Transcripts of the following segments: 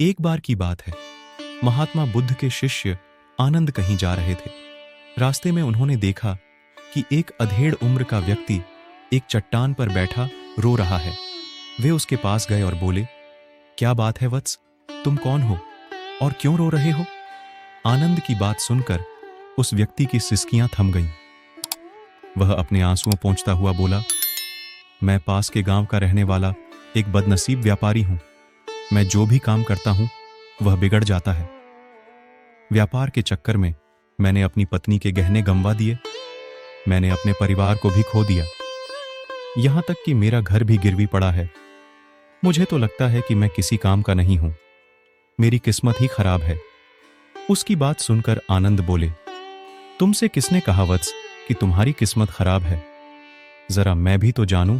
एक बार की बात है, महात्मा बुद्ध के शिष्य आनंद कहीं जा रहे थे। रास्ते में उन्होंने देखा कि एक अधेड़ उम्र का व्यक्ति एक चट्टान पर बैठा रो रहा है। वे उसके पास गए और बोले, क्या बात है वत्स, तुम कौन हो और क्यों रो रहे हो? आनंद की बात सुनकर उस व्यक्ति की सिसकियां थम गईं। वह अपने आंसुओं पोंछता हुआ बोला, मैं पास के गांव का रहने वाला एक बदनसीब व्यापारी हूं। मैं जो भी काम करता हूं वह बिगड़ जाता है। व्यापार के चक्कर में मैंने अपनी पत्नी के गहने गंवा दिए, मैंने अपने परिवार को भी खो दिया, यहां तक कि मेरा घर भी गिरवी पड़ा है। मुझे तो लगता है कि मैं किसी काम का नहीं हूं, मेरी किस्मत ही खराब है। उसकी बात सुनकर आनंद बोले, तुमसे किसने कहा वत्स कि तुम्हारी किस्मत खराब है? जरा मैं भी तो जानूं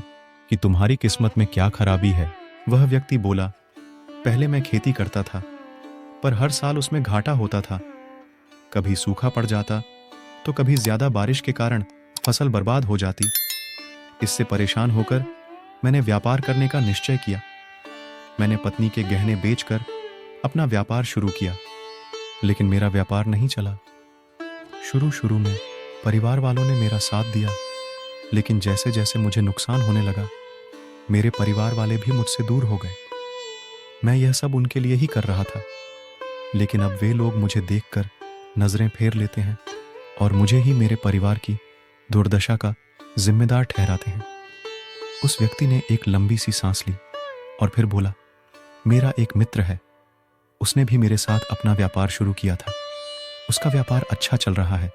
कि तुम्हारी किस्मत में क्या खराबी है। वह व्यक्ति बोला, पहले मैं खेती करता था, पर हर साल उसमें घाटा होता था। कभी सूखा पड़ जाता तो कभी ज्यादा बारिश के कारण फसल बर्बाद हो जाती। इससे परेशान होकर मैंने व्यापार करने का निश्चय किया। मैंने पत्नी के गहने बेचकर अपना व्यापार शुरू किया, लेकिन मेरा व्यापार नहीं चला। शुरू में परिवार वालों ने मेरा साथ दिया, लेकिन जैसे जैसे मुझे नुकसान होने लगा, मेरे परिवार वाले भी मुझसे दूर हो गए। मैं यह सब उनके लिए ही कर रहा था, लेकिन अब वे लोग मुझे देखकर नजरें फेर लेते हैं और मुझे ही मेरे परिवार की दुर्दशा का जिम्मेदार ठहराते हैं। उस व्यक्ति ने एक लंबी सी सांस ली और फिर बोला, मेरा एक मित्र है, उसने भी मेरे साथ अपना व्यापार शुरू किया था। उसका व्यापार अच्छा चल रहा है।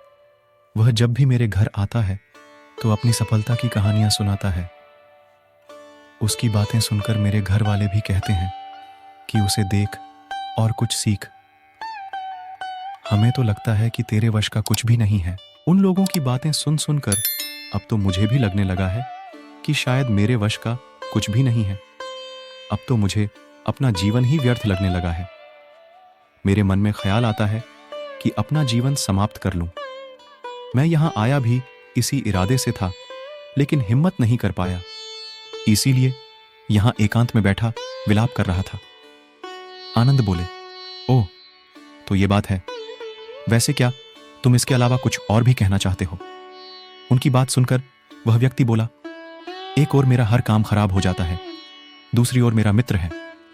वह जब भी मेरे घर आता है तो अपनी सफलता की कहानियां सुनाता है। उसकी बातें सुनकर मेरे घर वाले भी कहते हैं कि उसे देख और कुछ सीख। हमें तो लगता है कि तेरे वश का कुछ भी नहीं है। उन लोगों की बातें सुन सुनकर अब तो मुझे भी लगने लगा है कि शायद मेरे वश का कुछ भी नहीं है। अब तो मुझे अपना जीवन ही व्यर्थ लगने लगा है। मेरे मन में ख्याल आता है कि अपना जीवन समाप्त कर लूं। मैं यहां आया भी इसी इरादे से था, लेकिन हिम्मत नहीं कर पाया। इसीलिए यहां एकांत में बैठा विलाप कर रहा था। आनंद बोले, ओह, तो ये बात है। वैसे क्या तुम इसके अलावा कुछ और भी कहना चाहते हो? उनकी बात सुनकर वह व्यक्ति बोला, एक ओर मेरा हर काम खराब हो जाता है, दूसरी ओर मेरा मित्र है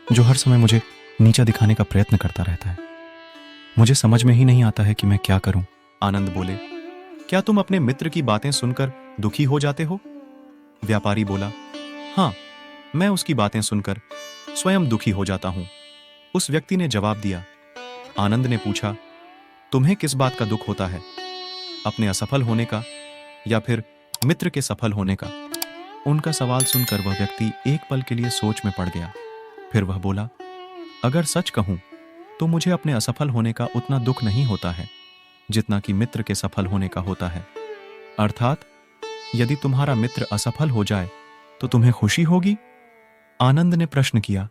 जो हर समय मुझे नीचा दिखाने का प्रयत्न करता रहता है। मुझे समझ में ही नहीं आता है कि मैं क्या करूं। आनंद बोले, क्या तुम अपने मित्र की बातें सुनकर दुखी हो जाते हो? व्यापारी बोला, हां, मैं उसकी बातें सुनकर स्वयं दुखी हो जाता हूं। उस व्यक्ति ने जवाब दिया। आनंद ने पूछा, तुम्हें किस बात का दुख होता है, अपने असफल होने का या फिर मित्र के सफल होने का? उनका सवाल सुनकर वह व्यक्ति एक पल के लिए सोच में पड़ गया। फिर वह बोला, अगर सच कहूं तो मुझे अपने असफल होने का उतना दुख नहीं होता है जितना कि मित्र के सफल होने का होता है। अर्थात यदि तुम्हारा मित्र असफल हो जाए तो तुम्हें खुशी होगी? आनंद ने प्रश्न किया।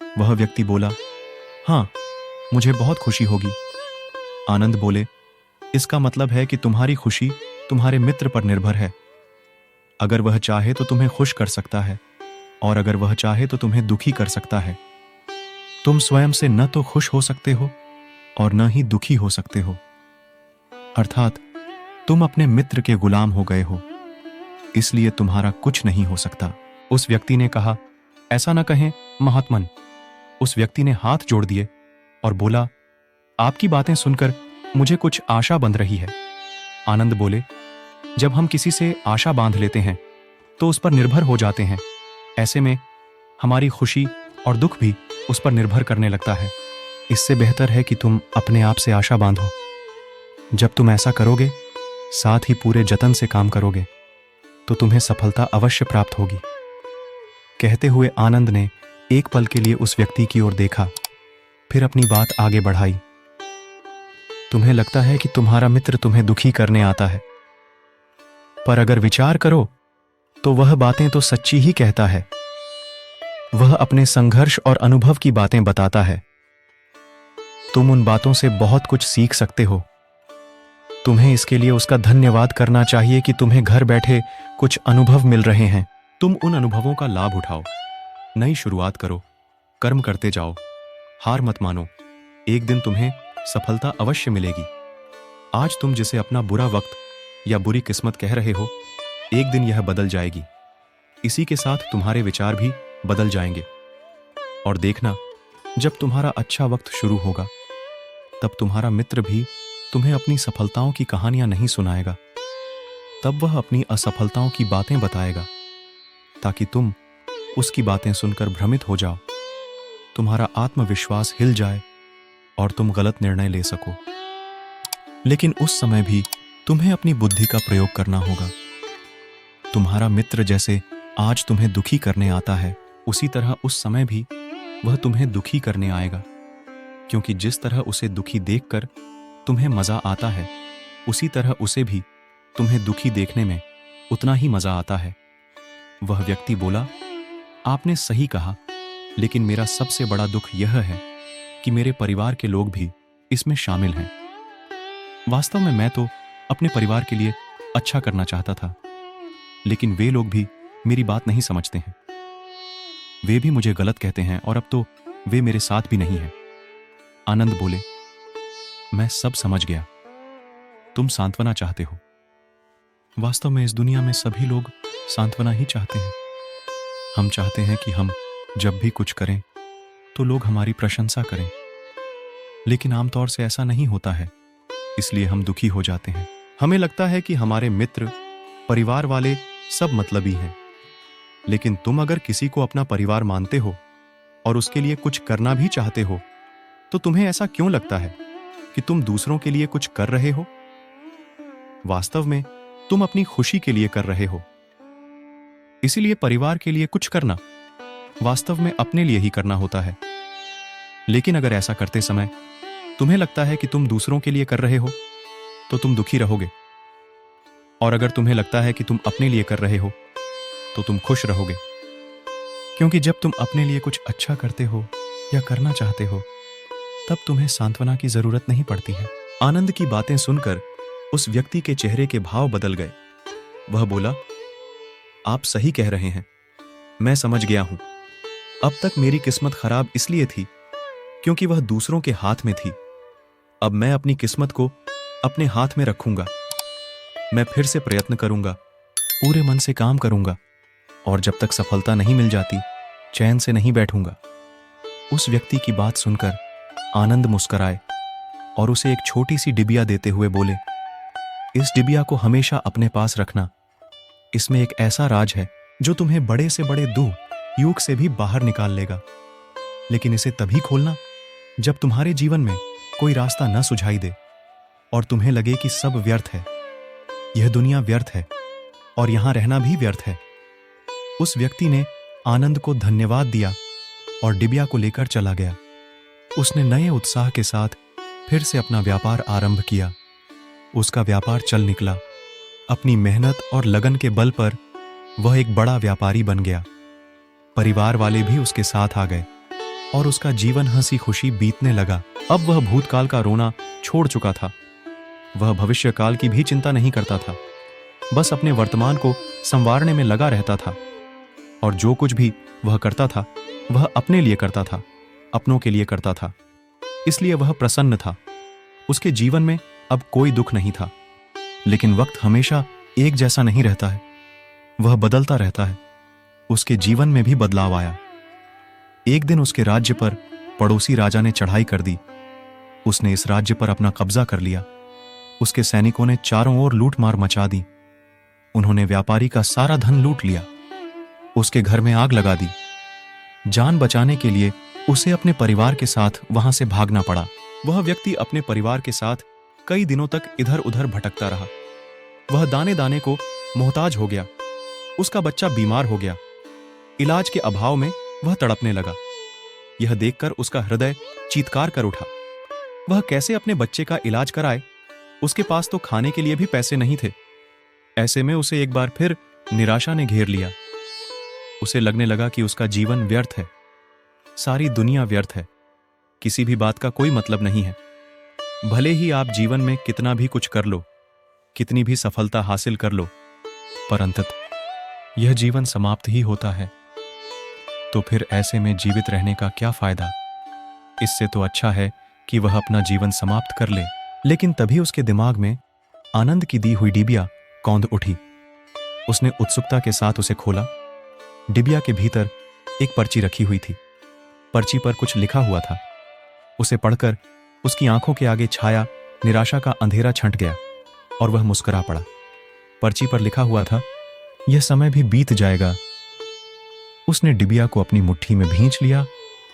वह व्यक्ति बोला, हां, मुझे बहुत खुशी होगी। आनंद बोले, इसका मतलब है कि तुम्हारी खुशी तुम्हारे मित्र पर निर्भर है। अगर वह चाहे तो तुम्हें खुश कर सकता है, और अगर वह चाहे तो तुम्हें दुखी कर सकता है। तुम स्वयं से न तो खुश हो सकते हो और न ही दुखी हो सकते हो। अर्थात तुम अपने मित्र के गुलाम हो गए हो, इसलिए तुम्हारा कुछ नहीं हो सकता। उस व्यक्ति ने कहा, ऐसा न कहें महात्मन। उस व्यक्ति ने हाथ जोड़ दिए और बोला, आपकी बातें सुनकर मुझे कुछ आशा बंध रही है। आनंद बोले, जब हम किसी से आशा बांध लेते हैं तो उस पर निर्भर हो जाते हैं। ऐसे में हमारी खुशी और दुख भी उस पर निर्भर करने लगता है। इससे बेहतर है कि तुम अपने आप से आशा बांधो। जब तुम ऐसा करोगे, साथ ही पूरे जतन से काम करोगे, तो तुम्हें सफलता अवश्य प्राप्त होगी। कहते हुए आनंद ने एक पल के लिए उस व्यक्ति की ओर देखा, फिर अपनी बात आगे बढ़ाई। तुम्हें लगता है कि तुम्हारा मित्र तुम्हें दुखी करने आता है, पर अगर विचार करो तो वह बातें तो सच्ची ही कहता है। वह अपने संघर्ष और अनुभव की बातें बताता है। तुम उन बातों से बहुत कुछ सीख सकते हो। तुम्हें इसके लिए उसका धन्यवाद करना चाहिए कि तुम्हें घर बैठे कुछ अनुभव मिल रहे हैं। तुम उन अनुभवों का लाभ उठाओ, नई शुरुआत करो, कर्म करते जाओ हार मत मानो, एक दिन तुम्हें सफलता अवश्य मिलेगी। आज तुम जिसे अपना बुरा वक्त या बुरी किस्मत कह रहे हो, एक दिन यह बदल जाएगी। इसी के साथ तुम्हारे विचार भी बदल जाएंगे। और देखना, जब तुम्हारा अच्छा वक्त शुरू होगा, तब तुम्हारा मित्र भी तुम्हें अपनी सफलताओं की कहानियां नहीं सुनाएगा। तब वह अपनी असफलताओं की बातें बताएगा, ताकि तुम उसकी बातें सुनकर भ्रमित हो जाओ, तुम्हारा आत्मविश्वास हिल जाए और तुम गलत निर्णय ले सको। लेकिन उस समय भी तुम्हें अपनी बुद्धि का प्रयोग करना होगा। तुम्हारा मित्र जैसे आज तुम्हें दुखी करने आता है, उसी तरह उस समय भी वह तुम्हें दुखी करने आएगा, क्योंकि जिस तरह उसे दुखी देखकर तुम्हें मजा आता है, उसी तरह उसे भी तुम्हें दुखी देखने में उतना ही मजा आता है। वह व्यक्ति बोला, आपने सही कहा, लेकिन मेरा सबसे बड़ा दुख यह है कि मेरे परिवार के लोग भी इसमें शामिल हैं। वास्तव में मैं तो अपने परिवार के लिए अच्छा करना चाहता था, लेकिन वे लोग भी मेरी बात नहीं समझते हैं। वे भी मुझे गलत कहते हैं और अब तो वे मेरे साथ भी नहीं हैं। आनंद बोले, मैं सब समझ गया, तुम सांत्वना चाहते हो। वास्तव में इस दुनिया में सभी लोग सांत्वना ही चाहते हैं। हम चाहते हैं कि हम जब भी कुछ करें तो लोग हमारी प्रशंसा करें, लेकिन आमतौर से ऐसा नहीं होता है, इसलिए हम दुखी हो जाते हैं। हमें लगता है कि हमारे मित्र, परिवार वाले सब मतलबी हैं। लेकिन तुम अगर किसी को अपना परिवार मानते हो और उसके लिए कुछ करना भी चाहते हो, तो तुम्हें ऐसा क्यों लगता है कि तुम दूसरों के लिए कुछ कर रहे हो? वास्तव में तुम अपनी खुशी के लिए कर रहे हो। इसीलिए परिवार के लिए कुछ करना वास्तव में अपने लिए ही करना होता है। लेकिन अगर ऐसा करते समय तुम्हें लगता है कि तुम दूसरों के लिए कर रहे हो, तो तुम दुखी रहोगे। और अगर तुम्हें लगता है कि तुम अपने लिए कर रहे हो, तो तुम खुश रहोगे। क्योंकि जब तुम अपने लिए कुछ अच्छा करते हो या करना चाहते हो, तब तुम्हें सांत्वना की जरूरत नहीं पड़ती है। आनंद की बातें सुनकर उस व्यक्ति के चेहरे के भाव बदल गए। वह बोला, आप सही कह रहे हैं, मैं समझ गया हूं। अब तक मेरी किस्मत खराब इसलिए थी क्योंकि वह दूसरों के हाथ में थी। अब मैं अपनी किस्मत को अपने हाथ में रखूंगा। मैं फिर से प्रयत्न करूंगा, पूरे मन से काम करूंगा, और जब तक सफलता नहीं मिल जाती, चैन से नहीं बैठूंगा। उस व्यक्ति की बात सुनकर आनंद मुस्कुराए और उसे एक छोटी सी डिबिया देते हुए बोले, इस डिबिया को हमेशा अपने पास रखना। इसमें एक ऐसा राज है जो तुम्हें बड़े से बड़े दुख से भी बाहर निकाल लेगा। लेकिन इसे तभी खोलना जब तुम्हारे जीवन में कोई रास्ता न सुझाई दे और तुम्हें लगे कि सब व्यर्थ है, यह दुनिया व्यर्थ है और यहां रहना भी व्यर्थ है। उस व्यक्ति ने आनंद को धन्यवाद दिया और डिबिया को लेकर चला गया। उसने नए उत्साह के साथ फिर से अपना व्यापार आरंभ किया। उसका व्यापार चल निकला। अपनी मेहनत और लगन के बल पर वह एक बड़ा व्यापारी बन गया। परिवार वाले भी उसके साथ आ गए और उसका जीवन हंसी खुशी बीतने लगा। अब वह भूतकाल का रोना छोड़ चुका था। वह भविष्यकाल की भी चिंता नहीं करता था, बस अपने वर्तमान को संवारने में लगा रहता था। और जो कुछ भी वह करता था, वह अपने लिए करता था, अपनों के लिए करता था। इसलिए वह प्रसन्न था। उसके जीवन में अब कोई दुख नहीं था। लेकिन वक्त हमेशा एक जैसा नहीं रहता है, वह बदलता रहता है। उसके जीवन में भी बदलाव आया। एक दिन उसके राज्य पर पड़ोसी राजा ने चढ़ाई कर दी। उसने इस राज्य पर अपना कब्जा कर लिया। उसके सैनिकों ने चारों ओर लूटमार मचा दी। उन्होंने व्यापारी का सारा धन लूट लिया। उसके घर में आग लगा दी। जान बचाने के लिए उसे अपने परिवार के साथ वहां से भागना पड़ा। वह व्यक्ति अपने परिवार के साथ कई दिनों तक इधर उधर भटकता रहा। वह दाने दाने को मोहताज हो गया। उसका बच्चा बीमार हो गया। इलाज के अभाव में वह तड़पने लगा। यह देखकर उसका हृदय चीत्कार कर उठा। वह कैसे अपने बच्चे का इलाज कराए? उसके पास तो खाने के लिए भी पैसे नहीं थे। ऐसे में उसे एक बार फिर निराशा ने घेर लिया। उसे लगने लगा कि उसका जीवन व्यर्थ है, सारी दुनिया व्यर्थ है, किसी भी बात का कोई मतलब नहीं है। भले ही आप जीवन में कितना भी कुछ कर लो, कितनी भी सफलता हासिल कर लो, पर अंततः यह जीवन समाप्त ही होता है। तो फिर ऐसे में जीवित रहने का क्या फायदा? इससे तो अच्छा है कि वह अपना जीवन समाप्त कर ले। लेकिन तभी उसके दिमाग में आनंद की दी हुई डिबिया कौंध उठी। उसने उत्सुकता के साथ उसे खोला। डिबिया के भीतर एक पर्ची रखी हुई थी। पर्ची पर कुछ लिखा हुआ था। उसे पढ़कर उसकी आंखों के आगे छाया निराशा का अंधेरा छंट गया और वह मुस्कुरा पड़ा। पर्ची पर लिखा हुआ था, यह समय भी बीत जाएगा। उसने डिबिया को अपनी मुट्ठी में भींच लिया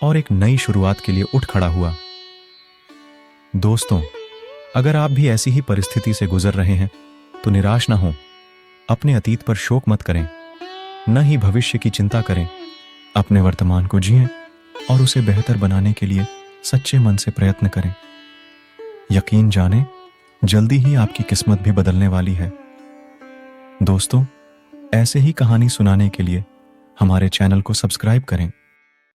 और एक नई शुरुआत के लिए उठ खड़ा हुआ। दोस्तों, अगर आप भी ऐसी ही परिस्थिति से गुजर रहे हैं तो निराश ना हो। अपने अतीत पर शोक मत करें, न ही भविष्य की चिंता करें। अपने वर्तमान को जिएं और उसे बेहतर बनाने के लिए सच्चे मन से प्रयत्न करें। यकीन जानें, जल्दी ही आपकी किस्मत भी बदलने वाली है। दोस्तों, ऐसे ही कहानी सुनाने के लिए हमारे चैनल को सब्सक्राइब करें।